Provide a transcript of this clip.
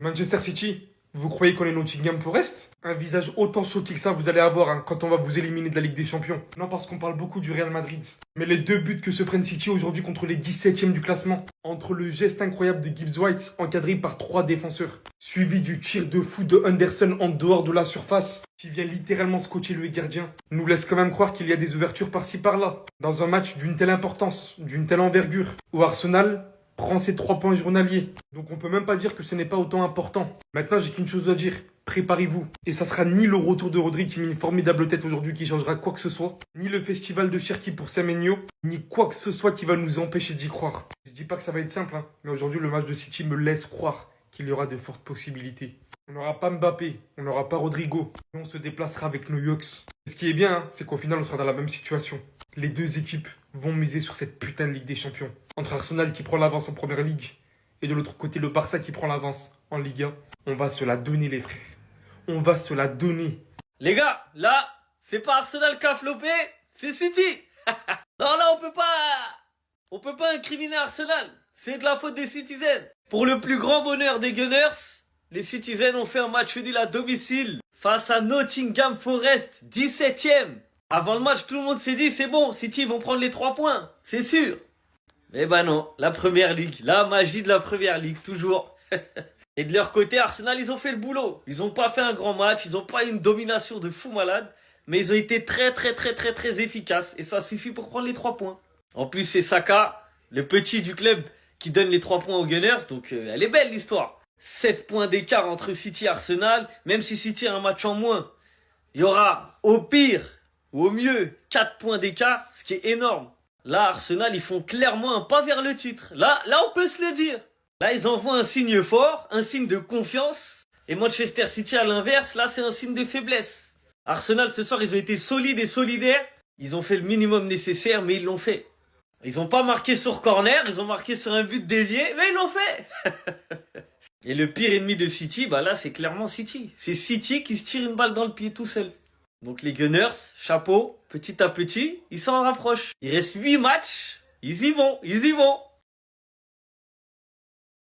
Manchester City, vous croyez qu'on est Nottingham Forest? Un visage autant choqué que ça vous allez avoir quand on va vous éliminer de la Ligue des Champions. Non, parce qu'on parle beaucoup du Real Madrid. Mais les deux buts que se prennent City aujourd'hui contre les 17e du classement, entre le geste incroyable de Gibbs White encadré par 3 défenseurs, suivi du tir de fou de Henderson en dehors de la surface, qui vient littéralement scotcher le gardien, nous laisse quand même croire qu'il y a des ouvertures par-ci par-là. Dans un match d'une telle importance, d'une telle envergure, où Arsenal prend ses 3 points journaliers. Donc on peut même pas dire que ce n'est pas autant important. Maintenant, j'ai qu'une chose à dire. Préparez-vous. Et ça sera ni le retour de Rodri qui met une formidable tête aujourd'hui qui changera quoi que ce soit, ni le festival de Cherki pour Semenyo, ni quoi que ce soit qui va nous empêcher d'y croire. Je dis pas que ça va être simple, mais aujourd'hui le match de City me laisse croire qu'il y aura de fortes possibilités. On n'aura pas Mbappé, on n'aura pas Rodrigo, et on se déplacera avec nos Yoks. Ce qui est bien, c'est qu'au final on sera dans la même situation. Les deux équipes vont miser sur cette putain de Ligue des Champions. Entre Arsenal qui prend l'avance en Première Ligue et de l'autre côté le Barça qui prend l'avance en Ligue 1, on va se la donner les frères. On va se la donner. Les gars, là, c'est pas Arsenal qui a flopé, c'est City. Non, là, on peut pas incriminer Arsenal. C'est de la faute des Citizens. Pour le plus grand bonheur des Gunners, les Citizens ont fait un match nul à domicile face à Nottingham Forest, 17e. Avant le match, tout le monde s'est dit, c'est bon, City vont prendre les 3 points, c'est sûr. Mais bah non, la Première Ligue, la magie de la Première Ligue, toujours. Et de leur côté, Arsenal, ils ont fait le boulot. Ils ont pas fait un grand match, ils ont pas eu une domination de fou malade, mais ils ont été très efficaces. Et ça suffit pour prendre les 3 points. En plus, c'est Saka, le petit du club, qui donne les 3 points aux Gunners, donc elle est belle l'histoire. 7 points d'écart entre City et Arsenal, même si City a un match en moins. Il y aura, au pire, ou au mieux, 4 points d'écart, ce qui est énorme. Là, Arsenal, ils font clairement un pas vers le titre. Là, on peut se le dire. Là, ils envoient un signe fort, un signe de confiance. Et Manchester City, à l'inverse, là, c'est un signe de faiblesse. Arsenal, ce soir, ils ont été solides et solidaires. Ils ont fait le minimum nécessaire, mais ils l'ont fait. Ils n'ont pas marqué sur corner, ils ont marqué sur un but dévié, mais ils l'ont fait. Et le pire ennemi de City, bah là, c'est clairement City. C'est City qui se tire une balle dans le pied tout seul. Donc les Gunners, chapeau, petit à petit, ils s'en rapprochent. Il reste 8 matchs, ils y vont.